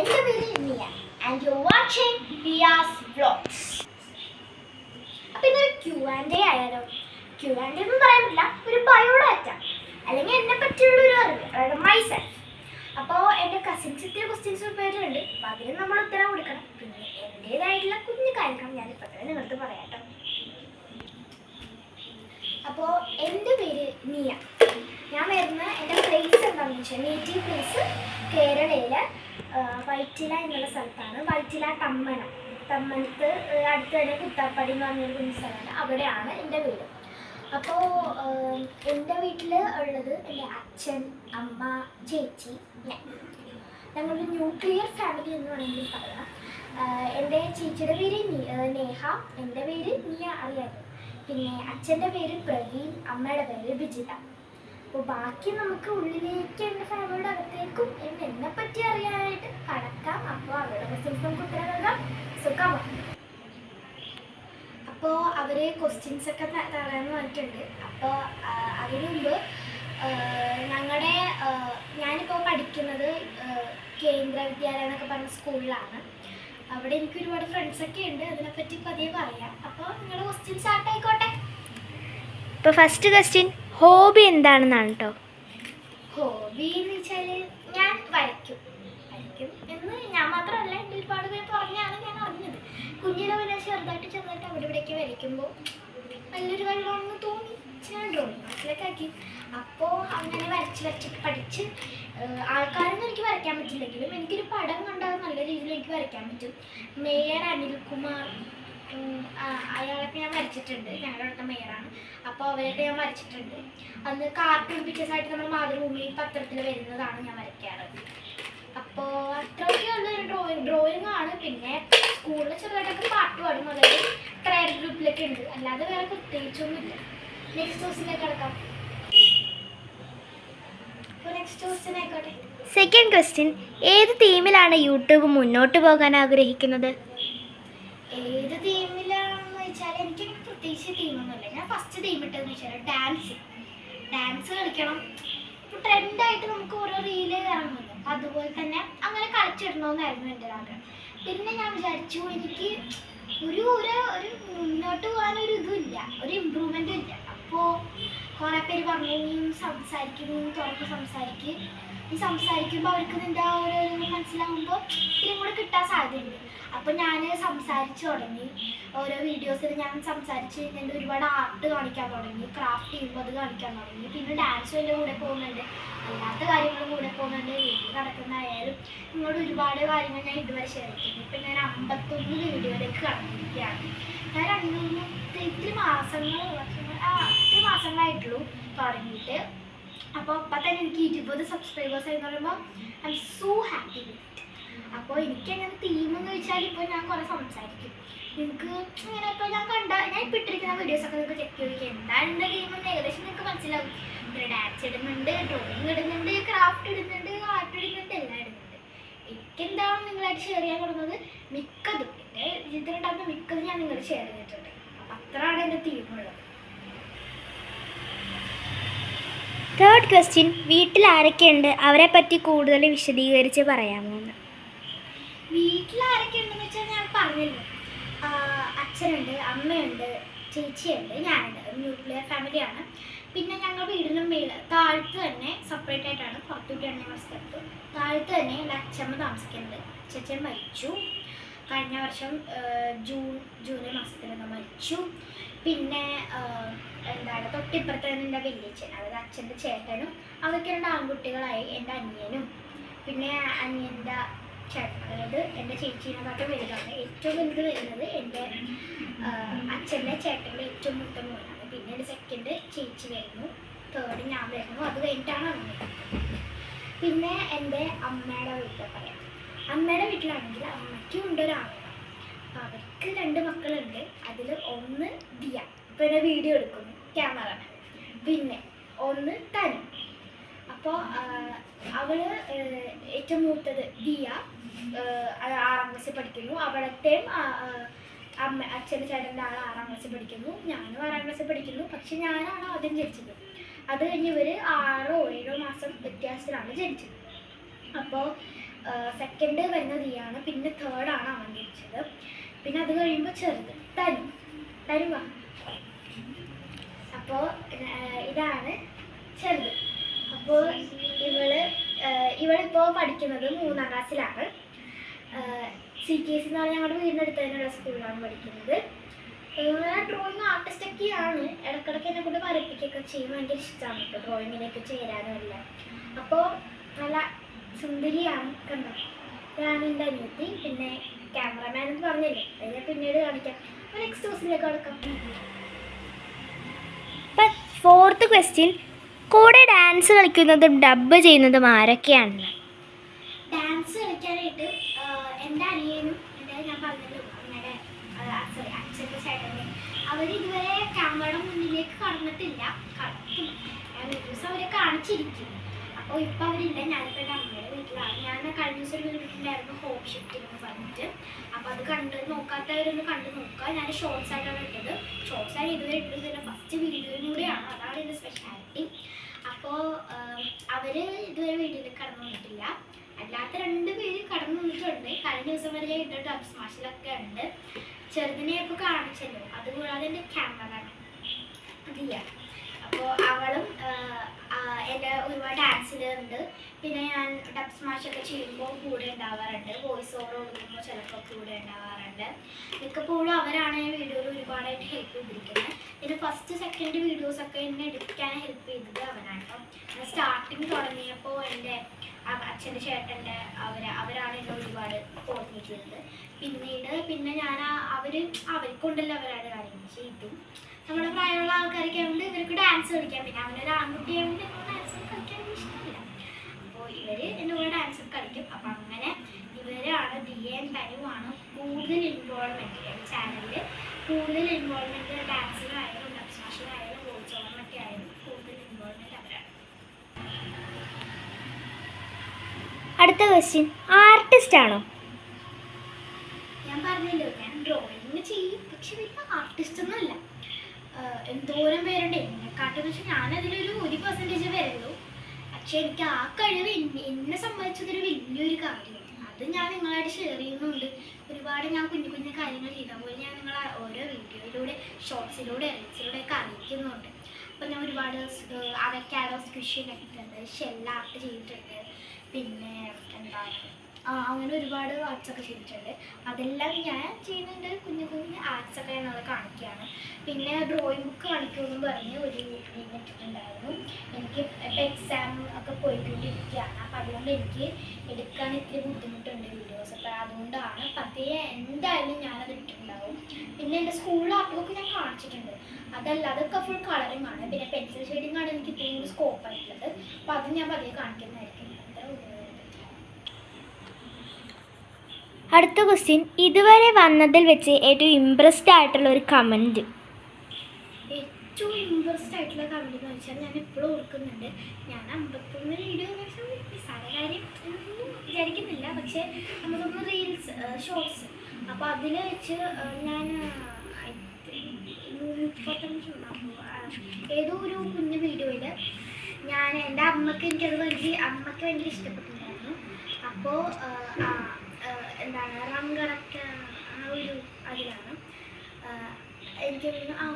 എൻ്റെ പേര് നിയ and you watching Niyas vlogs. അപ്പോൾ ഇതൊരു Q&A ആയാലോ? Q&A ഒന്നും പറയാൻ പറ്റില്ല, ഒരു ബയോഡാറ്റ അല്ലെങ്കിൽ എന്നെ പറ്റിയുള്ളൊരു അറിവ്, അതായത് മൈസെൽഫ്. അപ്പോൾ എൻ്റെ കസിൻസ് ഇത്തിരി ക്വസ്റ്റ്യൻസ് പേരുണ്ട്, അപ്പോൾ അതിന് നമ്മൾ ഉത്തരം കൊടുക്കണം. പിന്നെ എൻ്റേതായിട്ടുള്ള കുഞ്ഞു കാര്യങ്ങൾ ഞാനിപ്പോൾ തന്നെ നിങ്ങൾക്ക് പറയാട്ടോ. അപ്പോൾ എൻ്റെ പേര് നിയ. ഞാൻ വരുന്ന എൻ്റെ പ്ലേസ് എന്താണെന്ന് വെച്ചാൽ നേറ്റീവ് പ്ലേസ് കേരളയിലെ വൈറ്റില എന്നുള്ള സ്ഥലത്താണ്. വൈറ്റില തമ്മനത്ത് അടുത്ത് തന്നെ കുത്താപ്പടി എന്ന് പറഞ്ഞൊരു കുഞ്ഞു സ്ഥലമാണ്, അവിടെയാണ് എൻ്റെ വീട്. അപ്പോൾ എൻ്റെ വീട്ടിൽ ഉള്ളത് എൻ്റെ അച്ഛൻ, അമ്മ, ചേച്ചി, ഞാൻ. ഞങ്ങളൊരു ന്യൂക്ലിയർ ഫാമിലി എന്ന് വേണമെങ്കിൽ പറയാം. എൻ്റെ ചേച്ചിയുടെ പേര് നേഹ, എൻ്റെ പേര് നിയ, അറിയാതെ. പിന്നെ അച്ഛൻ്റെ പേര് പ്രവീൺ, അമ്മയുടെ പേര് വിജിത. അപ്പോൾ ബാക്കി നമുക്ക് ഉള്ളിലേക്ക് എൻ്റെ ഫാമിലിയുടെ അകത്തേക്കും എന്നെ പറ്റി അറിയാനായിട്ട് കടക്കാം. അപ്പോൾ അവരുടെ ക്വസ്റ്റ്യൻസ് നമുക്ക് ഉത്തരം നൽകാം. സുഖം. അപ്പോൾ അവർ ക്വസ്റ്റ്യൻസ് ഒക്കെ തരാമെന്ന് പറഞ്ഞിട്ടുണ്ട്. അപ്പോൾ അതിനു മുമ്പ് ഞാനിപ്പോൾ പഠിക്കുന്നത് കേന്ദ്ര വിദ്യാലയം എന്നൊക്കെ പറഞ്ഞ സ്കൂളിലാണ്. അവിടെ എനിക്ക് ഒരുപാട് ഫ്രണ്ട്സൊക്കെ ഉണ്ട്, അതിനെപ്പറ്റി പതിയെ പറയാം. അപ്പോൾ നിങ്ങളുടെ ക്വസ്റ്റ്യൻ സ്റ്റാർട്ട് ആയിക്കോട്ടെ. ഇപ്പോൾ ഫസ്റ്റ് ക്വസ്റ്റ്യൻ, ഹോബി എന്താണെന്നാണ് കേട്ടോ. ഹോബി എന്ന് വെച്ചാൽ ഞാൻ വരയ്ക്കും എന്ന് ഞാൻ മാത്രമല്ല, എൻ്റെ ഒരുപാട് പേര് പറഞ്ഞാണ് ഞാൻ അറിഞ്ഞത്. കുഞ്ഞിലെ പിന്നെ ചെറുതായിട്ട് അവിടെ ഇവിടെയൊക്കെ വരയ്ക്കുമ്പോൾ നല്ലൊരു കഴിവാണെന്ന് തോന്നി ഞാൻ ഡ്രോയിങ് ക്ലാസ്സിലൊക്കെ ആക്കി. അപ്പോൾ അങ്ങനെ വരച്ച് പഠിച്ച് ആൾക്കാരൊന്നും എനിക്ക് വരയ്ക്കാൻ പറ്റില്ലെങ്കിലും എനിക്കൊരു പടം കണ്ടാൽ നല്ല രീതിയിൽ എനിക്ക് വരയ്ക്കാൻ പറ്റും. മേയർ അനിൽകുമാർ, അയാളൊക്കെ ഞാൻ വരച്ചിട്ടുണ്ട്, ഞങ്ങളുടെ അടുത്ത മേയറാണ്. അപ്പോൾ അവരൊക്കെ ഞാൻ വരച്ചിട്ടുണ്ട്. അന്ന് കാർട്ടൂൺ പിക്ചേഴ്സായിട്ട് നമ്മൾ മാതൃഭൂമി പത്രത്തിൽ വരുന്നതാണ് ഞാൻ വരയ്ക്കാറ്. അപ്പോൾ അത്രയൊക്കെ ഉള്ളൊരു ഡ്രോയിങ് ആണ്. പിന്നെ സ്കൂളിൽ ചെറുതായിട്ടൊക്കെ പാട്ട് പാടും, അതായത് ട്രയൽ ഗ്രൂപ്പിലൊക്കെ ഉണ്ട്, അല്ലാതെ വേറെ പ്രത്യേകിച്ചൊന്നുമില്ല. നെക്സ്റ്റ് ക്വസ്റ്റ്യനിലേക്ക് കിടക്കാം. സെക്കൻഡ് ക്വസ്റ്റ്യൻ, ഏത് തീമിലാണ് യൂട്യൂബ് മുന്നോട്ട് പോകാൻ ആഗ്രഹിക്കുന്നത്? ഏത് തീമിലാണെന്ന് വെച്ചാൽ എനിക്ക് പ്രത്യേകിച്ച് തീമൊന്നുമില്ല. ഞാൻ ഫസ്റ്റ് തീം ഇട്ടതെന്ന് വെച്ചാൽ ഡാൻസ് കളിക്കണം. ഇപ്പോൾ ട്രെൻഡായിട്ട് നമുക്ക് ഓരോ റീല് ഇറങ്ങുമല്ലോ, അപ്പം അതുപോലെ തന്നെ അങ്ങനെ കളിച്ചിടണമെന്നായിരുന്നു എൻ്റെ ആഗ്രഹം. പിന്നെ ഞാൻ വിചാരിച്ചു എനിക്ക് ഒരു മുന്നോട്ട് പോകാനൊരു ഇതുമില്ല, ഒരു ഇമ്പ്രൂവ്മെൻറ്റും ഇല്ല. അപ്പോൾ കുറേ പേര് പറഞ്ഞു നീ തുറന്ന് സംസാരിക്കുമ്പോൾ അവർക്ക് നിൻ്റെ ആ ഒരു മനസ്സിലാകുമ്പോൾ ഇത്തിരി കൂടെ കിട്ടാൻ സാധ്യതയുണ്ട്. അപ്പോൾ ഞാൻ സംസാരിച്ച് തുടങ്ങി. ഓരോ വീഡിയോസിൽ ഞാൻ സംസാരിച്ച് എൻ്റെ ഒരുപാട് ആർട്ട് കാണിക്കാൻ തുടങ്ങി, ക്രാഫ്റ്റ് ചെയ്യുമ്പോൾ അത് കാണിക്കാൻ തുടങ്ങി. പിന്നെ ഡാൻസും എൻ്റെ കൂടെ പോകുന്നുണ്ട്, അല്ലാത്ത കാര്യങ്ങളും കൂടെ പോകുന്നുണ്ട്. വീട്ടിൽ നടക്കുന്നതായാലും നിങ്ങളോട് ഒരുപാട് കാര്യങ്ങൾ ഞാൻ ഇതുവരെ ഷെയർ ചെയ്തിട്ടുണ്ട്. ഇപ്പം ഞാൻ 51 വീഡിയോയിലേക്ക് കടന്നിരിക്കുകയാണ്. ഞാൻ ഇത്തിരി മാസങ്ങളായിട്ടുള്ളൂ തുടങ്ങിയിട്ട്. അപ്പോൾ അപ്പം തന്നെ എനിക്ക് 20 സബ്സ്ക്രൈബേഴ്സ് എന്ന് പറയുമ്പോൾ I M so happy with it. അപ്പോൾ എനിക്കങ്ങനെ തീമെന്ന് വെച്ചാൽ ഇപ്പോൾ ഞാൻ കുറേ സംസാരിക്കും. നിങ്ങൾക്ക് ഇങ്ങനെ ഇപ്പോൾ ഞാൻ ഇപ്പോൾ ഇട്ടിരിക്കുന്ന വീഡിയോസൊക്കെ നിങ്ങൾക്ക് ചെക്ക് ചെയ്തിരിക്കുക എന്താണ് എൻ്റെ തീമെന്ന് ഏകദേശം നിങ്ങൾക്ക് മനസ്സിലാവും. പിന്നെ ഡാൻസ് ഇടുന്നുണ്ട്, ഡ്രോയിങ് ഇടുന്നുണ്ട്, ക്രാഫ്റ്റ് ഇടുന്നുണ്ട്, ആർട്ട് ഇടുന്നുണ്ട്, എല്ലാം ഇടുന്നുണ്ട്. എനിക്കെന്താണ് നിങ്ങളായിട്ട് ഷെയർ ചെയ്യാൻ കൊടുക്കുന്നത് മിക്കതും, എൻ്റെ ജീവിതത്തിലുണ്ടാകുന്ന മിക്കതും ഞാൻ നിങ്ങളോട് ഷെയർ ചെയ്തിട്ടുണ്ട്. അപ്പം അത്രയാണ് എൻ്റെ തീമുള്ളത്. തേർഡ് ക്വസ്റ്റ്യൻ, വീട്ടിൽ ആരൊക്കെയുണ്ട്, അവരെ പറ്റി കൂടുതൽ വിശദീകരിച്ച് പറയാമോ? വീട്ടിൽ ആരൊക്കെ ഉണ്ടെന്ന് വെച്ചാൽ ഞാൻ പറഞ്ഞല്ലോ, അച്ഛനുണ്ട്, അമ്മയുണ്ട്, ചേച്ചിയുണ്ട്, ഞാനുണ്ട്. ന്യൂക്ലിയർ ഫാമിലിയാണ്. പിന്നെ ഞങ്ങൾ വീടിനും താഴത്ത് തന്നെ സെപ്പറേറ്റ് ആയിട്ടാണ്, പുറത്തുവിട്ടാണ് ഞങ്ങൾ സ്ഥലത്ത്. താഴത്ത് തന്നെ എൻ്റെ അച്ഛമ്മ താമസിക്കുന്നുണ്ട്. അച്ഛൻ മരിച്ചു കഴിഞ്ഞ വർഷം ജൂലൈ മാസത്തിലൊക്കെ മരിച്ചു. പിന്നെ തൊട്ടിപ്പുറത്ത് തന്നെ എൻ്റെ വലിയച്ഛൻ, അതായത് അച്ഛൻ്റെ ചേട്ടനും, അവർക്ക് 2 ആൺകുട്ടികളായി, എൻ്റെ അനിയനും. പിന്നെ അനിയൻ്റെ ചേട്ടൻ, അതായത് എൻ്റെ ചേച്ചീനെക്കാട്ടും വലുതാണ്. ഏറ്റവും വലുത് വരുന്നത് എൻ്റെ അച്ഛൻ്റെ ചേട്ടൻ്റെ ഏറ്റവും മൂത്ത മോനാണ്. പിന്നെ എൻ്റെ സെക്കൻഡ് ചേച്ചി വരുന്നു, തേർഡ് ഞാൻ വരുന്നു, അത് കഴിഞ്ഞിട്ടാണ് അമ്മ. പിന്നെ എൻ്റെ അമ്മയുടെ വീട്ടിൽ പറയാം. അമ്മയുടെ വീട്ടിലാണെങ്കിൽ അമ്മയ്ക്കും ഉണ്ടൊരാളാണ്. അപ്പോൾ അവർക്ക് 2 മക്കളുണ്ട്. അതിൽ ഒന്ന് ദിയ, ഇപ്പോൾ എന്നെ വീഡിയോ എടുക്കുന്നു, ക്യാമറ. പിന്നെ ഒന്ന് തനു. അപ്പോൾ അവൾ ഏറ്റവും മൂത്തത് ദിയ 6ാം ക്ലാസ്സിൽ പഠിക്കുന്നു. അവിടത്തെയും അച്ഛൻ്റെ ചേട്ടൻ്റെ ആൾ 6ാം ക്ലാസ്സിൽ പഠിക്കുന്നു, ഞാനും 6ാം ക്ലാസ്സിൽ പഠിക്കുന്നു. പക്ഷെ ഞാനാണ് ആദ്യം ജനിച്ചത്. അത് കഴിഞ്ഞ് ഇവർ 6 or 7 മാസം വ്യത്യാസത്തിലാണ് ജനിച്ചത്. അപ്പോൾ സെക്കൻഡ് വരുന്നത് ദിയാണ്, പിന്നെ തേർഡാണ് അവൻ ജനിച്ചത്. പിന്നെ അത് കഴിയുമ്പോൾ ചെറുത് തരുവാ. അപ്പോൾ ഇതാണ് ചെറുത്. അപ്പോൾ ഇവളിപ്പോൾ പഠിക്കുന്നത് 3ാം ക്ലാസ്സിലാണ്. CKC എന്ന് പറഞ്ഞാൽ ഞങ്ങളുടെ വീടിനടുത്ത് തന്നെയുള്ള സ്കൂളിലാണ് പഠിക്കുന്നത്. ഡ്രോയിങ് ആർട്ടിസ്റ്റൊക്കെയാണ്. ഇടയ്ക്കിടയ്ക്ക് എന്നെ കൊണ്ട് വരപ്പിക്കുകയൊക്കെ ചെയ്യും. ഭയങ്കര ഇഷ്ടമാണ് കേട്ടോ ഡ്രോയിങ്ങിലേക്ക് ചേരാനും എല്ലാം. അപ്പോൾ നല്ല സുന്ദരിയാണ് കണ്ടോ. ഞാൻ എൻ്റെ അനിയത്തി. പിന്നെ ക്യാമറമാൻ എന്ന് പറഞ്ഞില്ലേ, അത് ഞാൻ പിന്നീട് കാണിക്കാം. അപ്പോൾ നെക്സ്റ്റ് ക്വസ്റ്റിലേക്ക് കിടക്കാം. 4th ക്വസ്റ്റ്യൻ, കൂടെ ഡാൻസ് കളിക്കുന്നതും ഡബ് ചെയ്യുന്നതും ആരൊക്കെയാണ്? ഡാൻസ് കളിക്കാനായിട്ട് എൻ്റെ അനിയനും ഞാൻ പറഞ്ഞല്ലോ അച്ഛൻ്റെ ചേട്ടൻ്റെ അവരിതുവരെ ക്യാമറയുടെ മുന്നിലേക്ക് കടന്നിട്ടില്ല. കടക്കും, ഞാൻ ഒരു ദിവസം അവരെ കാണിച്ചിരിക്കും. അപ്പോൾ ഇപ്പം അവരില്ല. ഞാനിപ്പോൾ എൻ്റെ അമ്മയുടെ വീട്ടിലാണ്. ഞാൻ കഴിഞ്ഞ ദിവസം ഒരു വീട്ടിലുണ്ടായിരുന്നു ഹോം ഷിഫ്റ്റിംഗ് എന്ന് പറഞ്ഞിട്ട്. അപ്പോൾ അത് നോക്കാത്തവരൊന്ന് കണ്ടു നോക്കുക. ഞാൻ ഷോർട്സ് ആയിട്ടാണ് ഇട്ടത്. ഷോർട്സ് ആയി ഇതുവരെ ഇട്ടതിൻ്റെ ഫസ്റ്റ് വീഡിയോയിലൂടെയാണ്. അതാണ് എൻ്റെ സ്പെഷ്യാലിറ്റി. അപ്പോൾ അവർ ഇതുവരെ വീട്ടിൽ കടന്നു വന്നിട്ടില്ല. അല്ലാത്ത 2 പേര് കടന്നു വന്നിട്ടുണ്ട്. കഴിഞ്ഞ ദിവസം വരെ ഞാൻ ഇട്ട ഡബ് സ്മാഷിലൊക്കെ ഉണ്ട്. ചെറുതിനെ ഇപ്പോൾ കാണിച്ചല്ലോ. അതുകൂടാതെ എൻ്റെ ക്യാമറയാണ് ദിയ. അപ്പോൾ അവളും എൻ്റെ ഒരുപാട് ഡാൻസിലുണ്ട്. പിന്നെ ഞാൻ ഡബ് സ്മാഷൊക്കെ ചെയ്യുമ്പോൾ കൂടെ ഉണ്ടാവാറുണ്ട്. വോയിസ് ഓവർ കൊടുക്കുമ്പോൾ ചിലപ്പോൾ കൂടെ ഉണ്ടാവാറുണ്ട്. മിക്കപ്പോഴും അവരാണ് വീഡിയോയിൽ ഒരുപാടായിട്ട് ഹെൽപ്പ് ചെയ്തിരിക്കുന്നത്. പിന്നെ ഫസ്റ്റ് സെക്കൻഡ് വീഡിയോസൊക്കെ എന്നെ എടുക്കാൻ ഹെൽപ്പ് ചെയ്തത് അവനാണ്. അപ്പം സ്റ്റാർട്ടിങ് തുടങ്ങിയപ്പോൾ എൻ്റെ അച്ഛൻ്റെ ചേട്ടൻ്റെ അവരാണ് എന്നെ ഒരുപാട് കോർഡിനേറ്റ് ചെയ്തത്. പിന്നെ ഞാൻ അവർക്കൊണ്ടല്ലോ അവരാണ് കാര്യങ്ങൾ ചെയ്തു. നമ്മുടെ പ്രായമുള്ള ആൾക്കാരൊക്കെ ആയതുകൊണ്ട് ഇവർക്ക് ഡാൻസ് കളിക്കാം. പിന്നെ അവനൊരു ആൺകുട്ടിയായതുകൊണ്ട് എന്നോട് ഡാൻസ് കളിക്കാൻ ഇഷ്ടമില്ല. അപ്പോൾ ഇവർ എന്നോട് ഡാൻസ് കളിക്കും. അപ്പം അങ്ങനെ ഇവരാണ് ദിയയും തനുവാണ് കൂടുതൽ ഇൻവോൾവ്മെൻറ്റ് ചാനലിൽ. കൂടുതൽ ഇൻവോൾവ്മെൻറ്റ് ഡാൻസിലായാലും ഡബ് സ്മാഷിലായാലും വോയിസ് ഓവറിനൊക്കെ ആയാലും കൂടുതൽ ഇൻവോൾവ്മെൻറ്റ് അവരാണ്. അടുത്ത ക്വസ്റ്റ്യൻ, ആർട്ടിസ്റ്റ് ആണോ? ഞാൻ പറഞ്ഞല്ലോ ഞാൻ ഡ്രോയിങ് ചെയ്യും, പക്ഷെ വലിയ ആർട്ടിസ്റ്റ് ഒന്നുമല്ല. എന്തോരം പേരുണ്ട് എന്നെക്കാട്ടെന്ന് വെച്ചാൽ ഞാനതിലൊരു 1% വരുള്ളൂ. പക്ഷെ എനിക്ക് ആ കഴിവ് എന്നെ സംബന്ധിച്ചതൊരു വലിയൊരു കാര്യമാണ്. അത് ഞാൻ നിങ്ങളായിട്ട് ഷെയർ ചെയ്യുന്നുണ്ട്. ഒരുപാട് ഞാൻ കുഞ്ഞു കുഞ്ഞു കാര്യങ്ങൾ ചെയ്താൽ പോലെ ഞാൻ നിങ്ങളെ ഓരോ വീഡിയോയിലൂടെ ഷോർട്സിലൂടെ റീൽസിലൂടെ ഒക്കെ അറിയിക്കുന്നുണ്ട്. അപ്പോൾ ഞാൻ ഒരുപാട് അവക്കാഡോ സ്ക്വിഷ് ഇട്ടിട്ടുണ്ട്, ഷെല്ലാർട്ട് ചെയ്തിട്ടുണ്ട്. പിന്നെ അങ്ങനെ ഒരുപാട് ആർട്സൊക്കെ ചെയ്തിട്ടുണ്ട്. അതെല്ലാം ഞാൻ ചെയ്യുന്നുണ്ട്. കുഞ്ഞു കുഞ്ഞു ആർട്സൊക്കെ ഞങ്ങൾ കാണിക്കുകയാണ്. പിന്നെ ഡ്രോയിങ് ബുക്ക് കാണിക്കുമെന്നും പറഞ്ഞ് ഒരു വീഡിയോ ഇട്ടിട്ടുണ്ടായിരുന്നു. എനിക്ക് ഇപ്പോൾ എക്സാം ഒക്കെ പോയിക്കൊണ്ടിരിക്കുകയാണ്. അപ്പോൾ അതുകൊണ്ട് എനിക്ക് എടുക്കാൻ ഇത്തിരി ബുദ്ധിമുട്ടുണ്ട് വീഡിയോസ്. അപ്പോൾ അതുകൊണ്ടാണ് പതിയെ എന്തായാലും ഞാനത് ഇട്ടിട്ടുണ്ടാവും. പിന്നെ എൻ്റെ സ്കൂൾ ആർട്ട്ബുക്ക് ഞാൻ കാണിച്ചിട്ടുണ്ട്. അതൊക്കെ ഫുൾ കളറിങ് ആണ്. പിന്നെ പെൻസിൽ ഷെയ്ഡിങ് ആണ് എനിക്ക് ഇത്രയും കൂടി സ്കോപ്പ് ആയിട്ടുള്ളത്. അപ്പോൾ അത് ഞാൻ പതിയെ കാണിക്കുന്നതായിരിക്കും. അടുത്ത ക്വസ്റ്റ്യൻ, ഇതുവരെ വന്നതിൽ വെച്ച് ഏറ്റവും ഇംപ്രസ്ഡ് ആയിട്ടുള്ള ഒരു കമൻറ്റ്? ഏറ്റവും ഇംപ്രസ്ഡ് ആയിട്ടുള്ള കമൻറ്റ് എന്ന് വെച്ചാൽ ഞാൻ എപ്പോഴും ഓർക്കുന്നുണ്ട്. ഞാൻ 51 വീഡിയോ എന്ന് വെച്ചാൽ നിസ്സാര കാര്യം ഒന്നും വിചാരിക്കുന്നില്ല. പക്ഷേ 51 റീൽസ് ഷോർട്സ്. അപ്പോൾ അതിൽ വെച്ച് ഞാൻ 35 ഏതോ ഒരു കുഞ്ഞു വീഡിയോയിൽ ഞാൻ എൻ്റെ അമ്മയ്ക്ക് ഭയങ്കര ഇഷ്ടപ്പെട്ടിട്ടുണ്ടായിരുന്നു. അപ്പോൾ എന്താണ് റംഗടക്ക ഒരു അതിലാണ് എനിക്ക്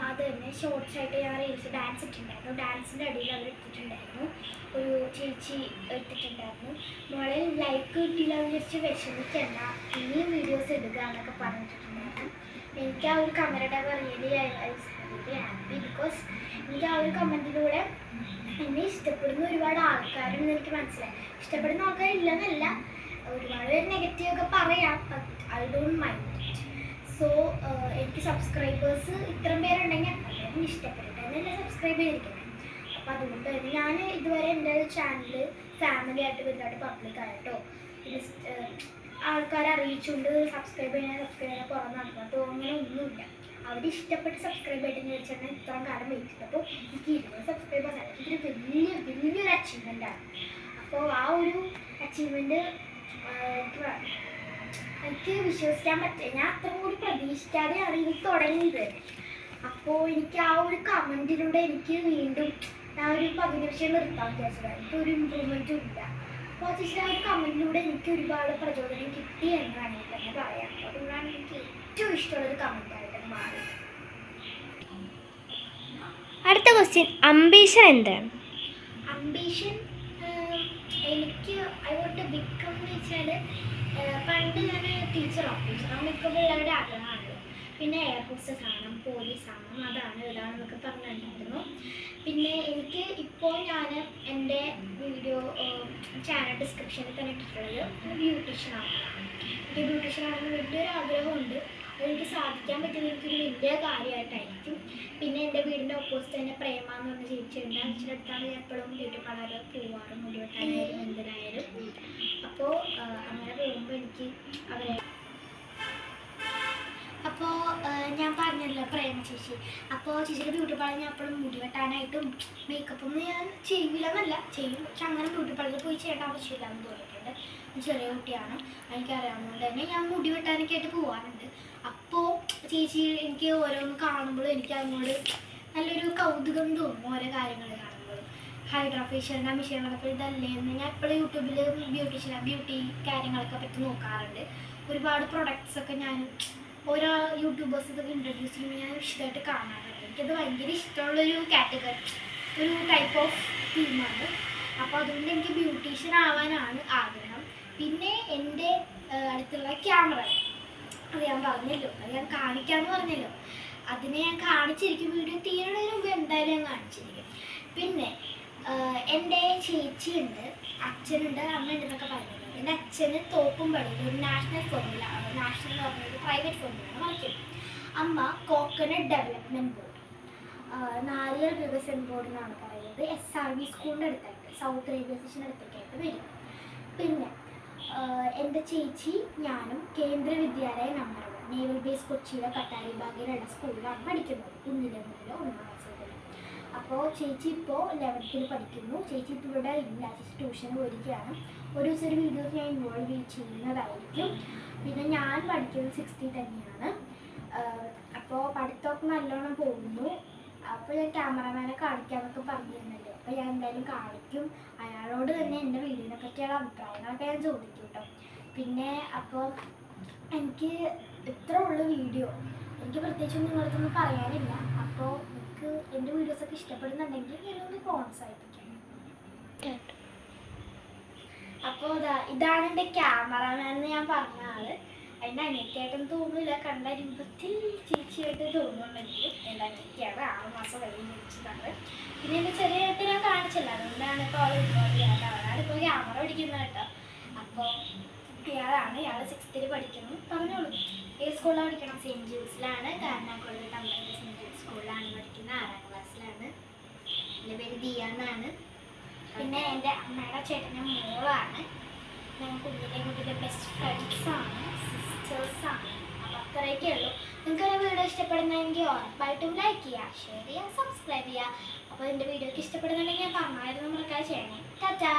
അത് തന്നെ ഷോർട്സ് ആയിട്ട് ഞാൻ റീൽസ് ഡാൻസ് ഇട്ടിട്ടുണ്ടായിരുന്നു. ഡാൻസിൻ്റെ അടിയിൽ അവർ ഇട്ടിട്ടുണ്ടായിരുന്നു. ഒരു ചേച്ചി ഇട്ടിട്ടുണ്ടായിരുന്നു, മോളെ ലൈക്ക് കിട്ടിയില്ല വിചാരിച്ച് വിഷമിക്കണ്ട, ഇനിയും വീഡിയോസ് ഇടുക എന്നൊക്കെ പറഞ്ഞിട്ടുണ്ടായിരുന്നു. എനിക്ക് ആ ഒരു കമൻറ്റ് റിയലി ഹാപ്പി. ബിക്കോസ് എനിക്ക് ആ ഒരു കമൻറ്റിലൂടെ എന്നെ ഇഷ്ടപ്പെടുന്ന ഒരുപാട് ആൾക്കാരുണ്ടെന്ന് എനിക്ക് മനസ്സിലായി. ഇഷ്ടപ്പെടുന്ന ആൾക്കാരില്ലെന്നല്ല, ഒരുപാട് പേര് നെഗറ്റീവൊക്കെ പറയാം. I don't mind it. So എനിക്ക് സബ്സ്ക്രൈബേഴ്സ് ഇത്രയും പേരുണ്ടെങ്കിൽ അത്രയും ഇഷ്ടപ്പെട്ടിട്ടാണ് സബ്സ്ക്രൈബ് ചെയ്തിരിക്കുന്നത്. അപ്പോൾ അതുകൊണ്ട് തന്നെ ഞാൻ ഇതുവരെ എൻ്റെ ചാനൽ ഫാമിലി ആയിട്ട് വലുതായിട്ട് പബ്ലിക് ആയിട്ടോ ആൾക്കാരെ അറിയിച്ചുകൊണ്ട് സബ്സ്ക്രൈബ് ചെയ്യാൻ പുറം നടക്കാത്തോ അങ്ങനെ ഒന്നുമില്ല. അവർ ഇഷ്ടപ്പെട്ട് സബ്സ്ക്രൈബ് ചെയ്തെന്ന് വെച്ചാൽ ഇത്രയും കാലം വെയിറ്റ് ചെയ്തു. അപ്പോൾ എനിക്ക് 20 സബ്സ്ക്രൈബേഴ്സ് ആണ്. ഇതൊരു വലിയൊരു അച്ചീവ്മെൻ്റാണ്. അപ്പോൾ ആ ഒരു അച്ചീവ്മെൻറ്റ് എനിക്ക് വിശ്വസിക്കാൻ പറ്റില്ല. ഞാൻ അത്ര കൂടി പ്രതീക്ഷിക്കാതെയാണ് ഇത് തുടങ്ങിയത്. അപ്പോൾ എനിക്ക് ആ ഒരു കമൻറ്റിലൂടെ എനിക്ക് വീണ്ടും ആ ഒരു പകുതി വിഷയം നിർത്താൻ വിചാരിച്ചത്. എനിക്കൊരു ഇമ്പ്രൂവ്മെൻറ്റും ഇല്ല. അപ്പോൾ ചേച്ചി ആ ഒരു കമൻറ്റിലൂടെ എനിക്ക് ഒരുപാട് പ്രചോദനം കിട്ടി എന്ന് വേണമെങ്കിൽ തന്നെ പറയാം. അതുകൊണ്ടാണ് എനിക്ക് ഏറ്റവും ഇഷ്ടമുള്ളൊരു കമൻറ്റായിട്ട് മാറി. അടുത്ത ക്വസ്റ്റ്യൻ, അംബീഷൻ എന്താണ്? അംബീഷൻ എനിക്ക് ഐ വോണ്ട് ടു ബിക്കം എന്ന് വെച്ചാൽ പണ്ട് ഞാൻ ടീച്ചറാണ്. മിക്ക പിള്ളേരുടെ ആഗ്രഹമാണ്. പിന്നെ എയർ ഹോസ്റ്റസ് ആവണം, പോലീസ് ആവണം, ഇതാണെന്നൊക്കെ പറഞ്ഞിട്ടുണ്ടായിരുന്നു. പിന്നെ എനിക്ക് ഇപ്പോൾ ഞാൻ എൻ്റെ വീഡിയോ ചാനൽ ഡിസ്ക്രിപ്ഷനിൽ തന്നെ ഇട്ടിട്ടുള്ളത് ബ്യൂട്ടീഷ്യൻ ആവണം. എനിക്ക് ബ്യൂട്ടീഷ്യൻ ആവണമെന്ന് വലിയൊരു ആഗ്രഹമുണ്ട്. അതെനിക്ക് സാധിക്കാൻ പറ്റുന്നത് എനിക്കൊരു വലിയ കാര്യമായിട്ടായിരിക്കും. പിന്നെ എൻ്റെ വീടിൻ്റെ ഓപ്പോസിറ്റ് തന്നെ പ്രേമ എന്ന് പറഞ്ഞ ചേച്ചിയുണ്ട്. ചേച്ചിയുടെ അടുത്താണ് ഞാൻ എപ്പോഴും ബ്യൂട്ടി പാർലർ പോവാറ്, മുടി വെട്ടാനായാലും എന്തിനായാലും. അപ്പോൾ അങ്ങനെ പോകുമ്പോൾ എനിക്ക് അവരെ ഞാൻ പറഞ്ഞല്ലോ പ്രേമ ചേച്ചി. അപ്പോൾ ചേച്ചിയുടെ ബ്യൂട്ടി പാർലർ ഞാൻ എപ്പോഴും മുടി വെട്ടാനായിട്ടും മേക്കപ്പൊന്നും ഞാൻ ചെയ്യില്ലെന്നല്ല, ചെയ്യും. പക്ഷെ അങ്ങനെ ബ്യൂട്ടി പാർലറിൽ പോയി ചെയ്യേണ്ട ആവശ്യമില്ലാന്ന് തോന്നിയിട്ടുണ്ട്. ചെറിയ കുട്ടിയാണ്, എനിക്കറിയാവുന്നതുകൊണ്ട് തന്നെ ഞാൻ മുടി വെട്ടാനൊക്കെ ആയിട്ട് പോകാറുണ്ട്. അപ്പോൾ ചേച്ചി എനിക്ക് ഓരോന്ന് കാണുമ്പോഴും എനിക്ക് അങ്ങോട്ട് നല്ലൊരു കൗതുകം തോന്നും. ഓരോ കാര്യങ്ങൾ കാണുമ്പോഴും ഹൈഡ്രാ ഫേഷ്യലിൻ്റെ മെഷീനുകളൊക്കെ ഇതല്ലേ എന്ന് ഞാൻ എപ്പോഴും യൂട്യൂബിൽ ബ്യൂട്ടി കാര്യങ്ങളൊക്കെ പറ്റി നോക്കാറുണ്ട്. ഒരുപാട് പ്രൊഡക്ട്സൊക്കെ ഞാൻ ഓരോ യൂട്യൂബേഴ്സ് ഇതൊക്കെ ഇൻട്രൊഡ്യൂസ് ചെയ്യുമ്പോൾ ഞാൻ വിശദമായിട്ട് കാണാറുണ്ട്. എനിക്കത് ഭയങ്കര ഇഷ്ടമുള്ളൊരു കാറ്റഗറി, ഒരു ടൈപ്പ് ഓഫ് തീമാണ്. അപ്പോൾ അതുകൊണ്ട് എനിക്ക് ബ്യൂട്ടീഷ്യൻ ആവാനാണ് ആഗ്രഹം. പിന്നെ എൻ്റെ അടുത്തുള്ള ക്യാമറ, അത് ഞാൻ പറഞ്ഞല്ലോ, അത് ഞാൻ കാണിക്കാമെന്ന് പറഞ്ഞല്ലോ, അതിനെ ഞാൻ കാണിച്ചിരിക്കും. വീഡിയോ തീരുന്നതിന് മുമ്പ് എന്തായാലും ഞാൻ കാണിച്ചിരിക്കും. പിന്നെ എൻ്റെ ചേച്ചിയുണ്ട്, അച്ഛനുണ്ട്, അമ്മയുണ്ട് എന്നൊക്കെ പറയുന്നത്. എൻ്റെ അച്ഛന് തോപ്പുംപടിയിൽ ഒരു നാഷണൽ ഫേമിലാണ്, നാഷണൽ എന്ന് പറഞ്ഞൊരു പ്രൈവറ്റ് ഫേമിലാണ് വർക്ക് ചെയ്യുന്നത്. അമ്മ കോക്കനട്ട് ഡെവലപ്മെൻറ്റ് ബോർഡ്, നാരിയൽ വികസന ബോർഡ് എന്നാണ് പറയുന്നത്. SRV സ്കൂളിൻ്റെ അടുത്തായിട്ട്, സൗത്ത് റെയിൽവേ സ്റ്റേഷൻ്റെ അടുത്തേക്കായിട്ട് വരും. പിന്നെ എൻ്റെ ചേച്ചി ഞാനും കേന്ദ്ര വിദ്യാലയ നമ്പർ 1 നേവൽ ബേസ് കൊച്ചിയിലെ കട്ടാരി ബാഗിലുള്ള സ്കൂളിലാണ് പഠിക്കുന്നത്, 1-ലെ മുതൽ 1-ാം ക്ലാസ് മുതൽ. അപ്പോൾ ചേച്ചി ഇപ്പോൾ 11th പഠിക്കുന്നു. ചേച്ചി ഇപ്പോൾ ഇവിടെ ഇല്ല, ചേച്ചി ട്യൂഷന് പോയിരിക്കുകയാണ്. ഒരു ദിവസം ഒരു വീഡിയോസ് ഞാൻ ഇൻവോൾവ് ചെയ്യുന്നതായിരിക്കും. പിന്നെ ഞാൻ പഠിക്കുന്നത് 6th തന്നെയാണ്. അപ്പോൾ പഠിത്തമൊക്കെ നല്ലോണം പോകുന്നു. അപ്പോൾ ഞാൻ ക്യാമറമാനെ കാണിക്കാമെന്നൊക്കെ പറഞ്ഞിരുന്നല്ലോ, അപ്പോൾ ഞാൻ എന്തായാലും കാണിക്കും. അയാളോട് തന്നെ എൻ്റെ വീഡിയോനെ പറ്റിയുള്ള അഭിപ്രായങ്ങളൊക്കെ ഞാൻ ചോദിക്കും കേട്ടോ. പിന്നെ അപ്പോൾ എനിക്ക് ഇത്ര ഉള്ള വീഡിയോ, എനിക്ക് പ്രത്യേകിച്ചൊന്നും നിങ്ങളടുത്തൊന്നും പറയാനില്ല. അപ്പോൾ നിങ്ങൾക്ക് എൻ്റെ വീഡിയോസൊക്കെ ഇഷ്ടപ്പെടുന്നുണ്ടെങ്കിൽ ഞാനൊന്ന് പ്രോത്സാഹിപ്പിക്കാം. അപ്പോൾ ഇതാണ് എൻ്റെ ക്യാമറമാൻ എന്ന് ഞാൻ പറഞ്ഞ ആള്. അതിൻ്റെ അനിയത്തിയായിട്ടൊന്നും തോന്നില്ല, കണ്ട രൂപത്തിൽ ചേച്ചിയായിട്ട് തോന്നുന്നുണ്ടെങ്കിലും എൻ്റെ അനിയത്തിയാണ്. 6 മാസം വരെ ജനിച്ചതാണ്. പിന്നെ എൻ്റെ ചെറിയ ഏട്ടത്തെ ഞാൻ കാണിച്ചില്ല, അതുകൊണ്ടാണ് ഇപ്പോൾ അവൾ ഇൻവോൾവ് ചെയ്യാത്ത. അവരാണ് ഇപ്പോൾ ക്യാമറ പഠിക്കുന്നത് കേട്ടോ. അപ്പോൾ ഇയാളാണ്, ഇയാൾ 6th പഠിക്കുന്നു. പറഞ്ഞോളൂ, ഏത് സ്കൂളിലാണ് പഠിക്കണം? സെൻറ്റ് ജൂസിലാണ്, കാരണാക്കുളം തമിഴ്നാട് സെൻറ്റ് ജൂസ് സ്കൂളിലാണ് പഠിക്കുന്നത്. 6ാം ക്ലാസ്സിലാണ്. എൻ്റെ പേര് ദിയ എന്നാണ്. പിന്നെ എൻ്റെ അമ്മയുടെ ചേട്ടൻ്റെ മോളാണ്. ഞാൻ കുഞ്ഞിൻ്റെ ബെസ്റ്റ് ഫ്രണ്ട്സാണ്, സിസ്റ്റേഴ്സാണ്. അപ്പോൾ അത്രയൊക്കെ ഉള്ളൂ. നിങ്ങൾക്ക് ഒരു വീഡിയോ ഇഷ്ടപ്പെടുന്നെങ്കിൽ ഉറപ്പായിട്ടും ലൈക്ക് ചെയ്യുക, ഷെയർ ചെയ്യുക, സബ്സ്ക്രൈബ് ചെയ്യുക. അപ്പോൾ എൻ്റെ വീഡിയോക്ക് ഇഷ്ടപ്പെടുന്നുണ്ടെങ്കിൽ ഞാൻ പറഞ്ഞായിരുന്നു, നമ്മളൊക്കെ ചെയ്യണേ. ടാറ്റാ.